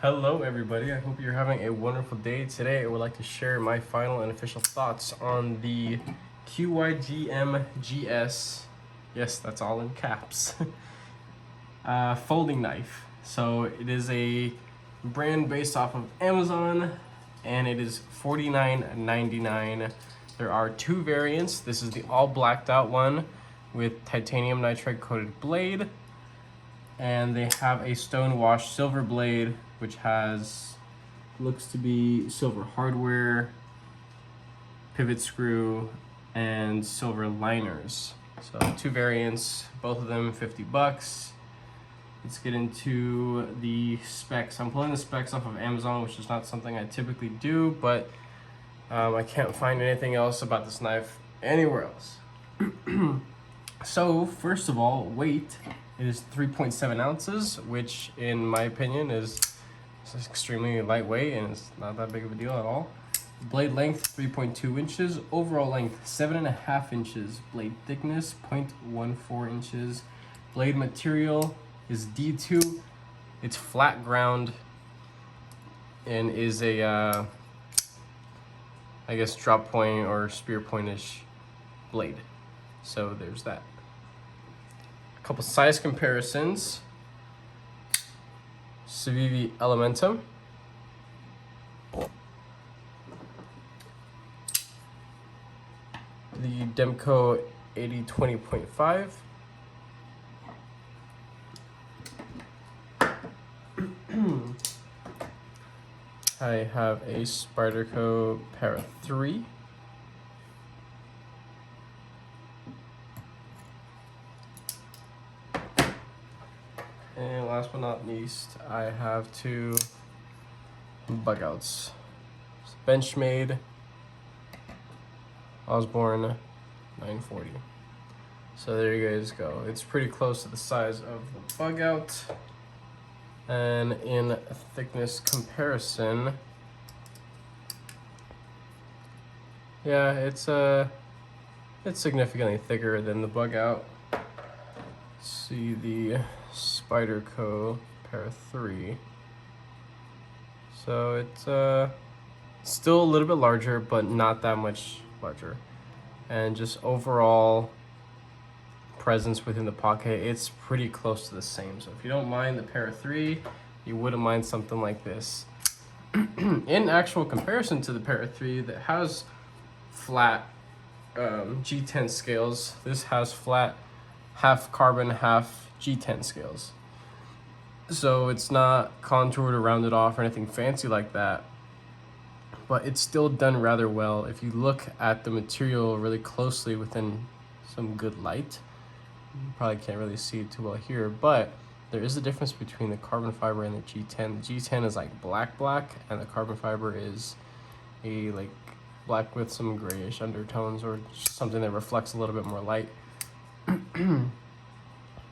Hello everybody, I hope you're having a wonderful day. Today I would like to share my final and official thoughts on the QYGMGS, yes that's all in caps, folding knife. So it is a brand based off of Amazon and it is $49.99. There are two variants. This is the all blacked out one with titanium nitride coated blade, and they have a stone washed silver blade which looks to be silver hardware, pivot screw, and silver liners. So two variants, both of them 50 bucks. Let's get into the specs. I'm pulling the specs off of Amazon, which is not something I typically do, but I can't find anything else about this knife anywhere else. So first of all, weight, it is 3.7 ounces, which in my opinion is extremely lightweight and it's not that big of a deal at all. Blade length 3.2 inches, overall length 7.5 inches, blade thickness 0.14 inches. Blade material is D2. It's flat ground and is a I guess drop point or spear pointish blade. So there's that. A couple size comparisons. Civivi Elementum. The Demco 8020.5. I have a Spyderco Para 3. And last but not least, I have two bug outs. Benchmade Osborne 940. So there you guys go. It's pretty close to the size of the bug out. And in thickness comparison, yeah, it's significantly thicker than the bug out. See the Spyderco Para 3. So it's still a little bit larger, but not that much larger. And just overall presence within the pocket, it's pretty close to the same. So if you don't mind the Para 3, you wouldn't mind something like this. In actual comparison to the Para 3 that has flat G10 scales, this has flat half carbon, half G10 scales. So it's not contoured or rounded off or anything fancy like that, but it's still done rather well. If you look at the material really closely within some good light, you probably can't really see it too well here, but there is a difference between the carbon fiber and the G10. The G10 is like black, and the carbon fiber is a like black with some grayish undertones or something that reflects a little bit more light.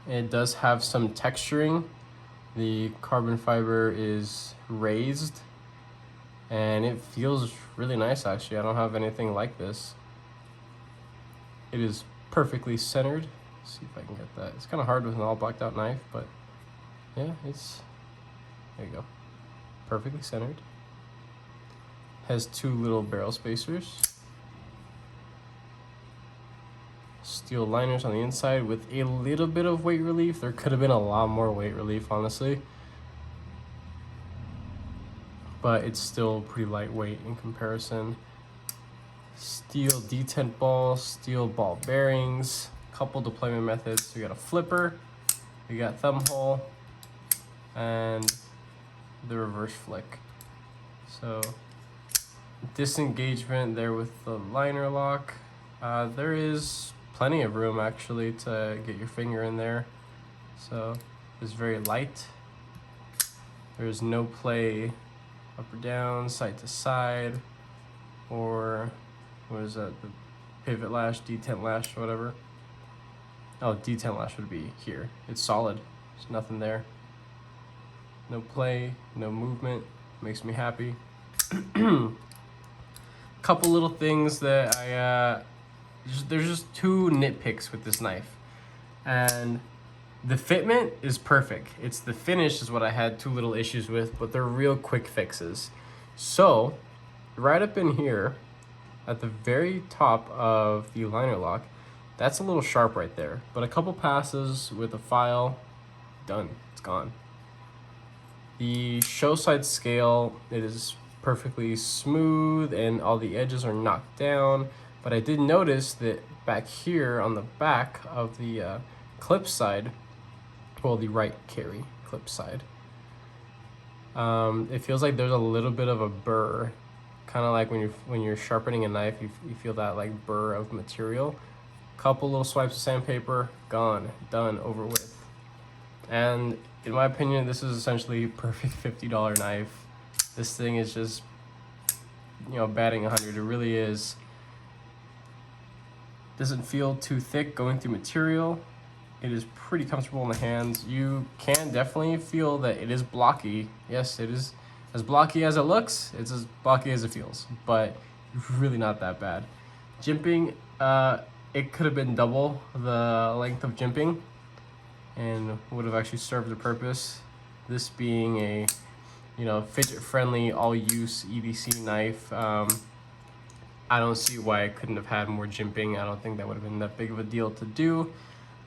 It does have some texturing. The carbon fiber is raised and it feels really nice actually. I don't have anything like this. It is perfectly centered. Let's see if I can get that. It's kind of hard with an all blacked out knife, but yeah, there you go. Perfectly centered. Has two little barrel spacers. Steel liners on the inside with a little bit of weight relief. There could have been a lot more weight relief, honestly. But it's still pretty lightweight in comparison. Steel detent ball, steel ball bearings, couple deployment methods. We got a flipper, we got thumb hole, and the reverse flick. So disengagement there with the liner lock. There is plenty of room actually to get your finger in there. So it's very light. There's no play up or down, side to side, or what is that, the pivot lash, detent lash, whatever. Oh, detent lash would be here. It's solid, there's nothing there. No play, no movement, makes me happy. Couple little things that there's just two nitpicks with this knife. And The fitment is perfect. It's the finish is what I had too little issues with, but they're real quick fixes. So, right up in here, at the very top of the liner lock, that's a little sharp right there. But a couple passes with a file, done, it's gone. The show side scale, it is perfectly smooth and all the edges are knocked down. But I did notice that back here on the back of the clip side, well, the right carry clip side, it feels like there's a little bit of a burr, kind of like when you're sharpening a knife, you feel that like burr of material. Couple little swipes of sandpaper, gone, done, over with. And in my opinion, this is essentially a perfect $50 knife. This thing is just, you know, batting 100. It really is. Doesn't feel too thick going through material. It is pretty comfortable in the hands. You can definitely feel that it is blocky. Yes, it is as blocky as it looks. It's as blocky as it feels, but really not that bad. Jimping, it could have been double the length of jimping and would have actually served the purpose. This being a, you know, fidget-friendly, all-use EDC knife, I don't see why it couldn't have had more jimping. I don't think that would have been that big of a deal to do.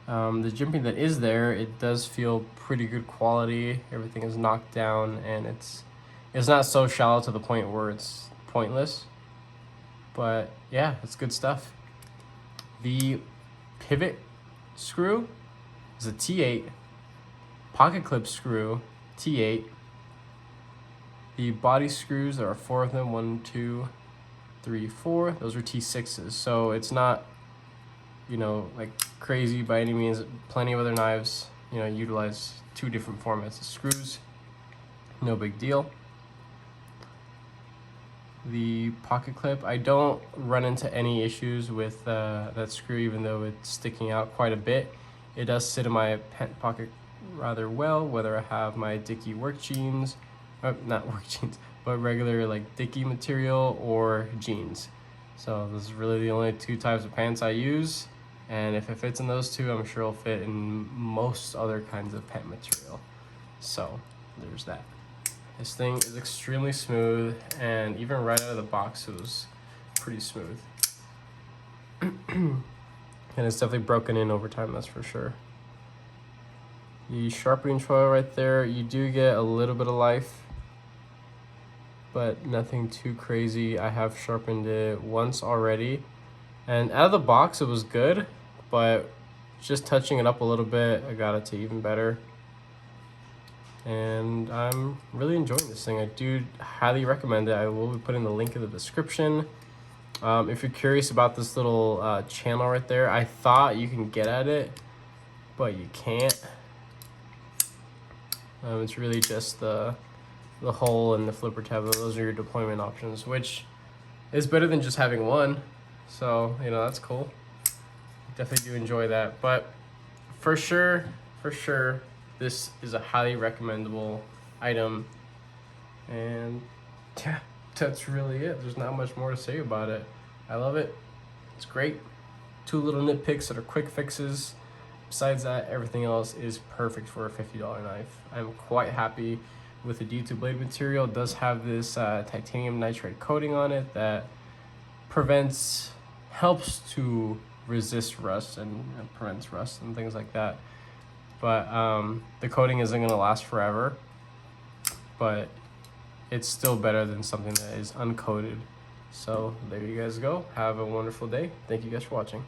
The jimping that is there, it does feel pretty good quality. Everything is knocked down, and it's not so shallow to the point where it's pointless. But yeah, it's good stuff. The pivot screw is a T8, pocket clip screw T8. The body screws, there are 4 of them, 1, 2, 3, 4. Those are T6s, so it's not, you know, like crazy by any means. Plenty of other knives, you know, utilize 2 different formats of screws. No big deal. The pocket clip, I don't run into any issues with that screw, even though it's sticking out quite a bit. It does sit in my pant pocket rather well, whether I have my Dickie work jeans, not work jeans, but regular like Dickie material or jeans. So this is really the only 2 types of pants I use, and if it fits in those 2, I'm sure it'll fit in most other kinds of pant material. So there's that. This thing is extremely smooth, and even right out of the box it was pretty smooth. And it's definitely broken in over time, that's for sure. The sharpening trial right there, you do get a little bit of life, but nothing too crazy. I have sharpened it once already, and out of the box it was good, but just touching it up a little bit, I got it to even better. And I'm really enjoying this thing. I do highly recommend it. I will be putting the link in the description. If you're curious about this little channel right there, I thought you can get at it, but you can't. It's really just the hole and the flipper tab. Those are your deployment options, which is better than just having one. So, you know, that's cool. Definitely do enjoy that. But for sure, this is a highly recommendable item. And yeah, that's really it. There's not much more to say about it. I love it. It's great. 2 little nitpicks that are quick fixes. Besides that, everything else is perfect for a $50 knife. I'm quite happy with the D2 blade material. It does have this titanium nitride coating on it that helps to resist rust and prevents rust and things like that. But the coating isn't going to last forever, but it's still better than something that is uncoated. So there you guys go. Have a wonderful day. Thank you guys for watching.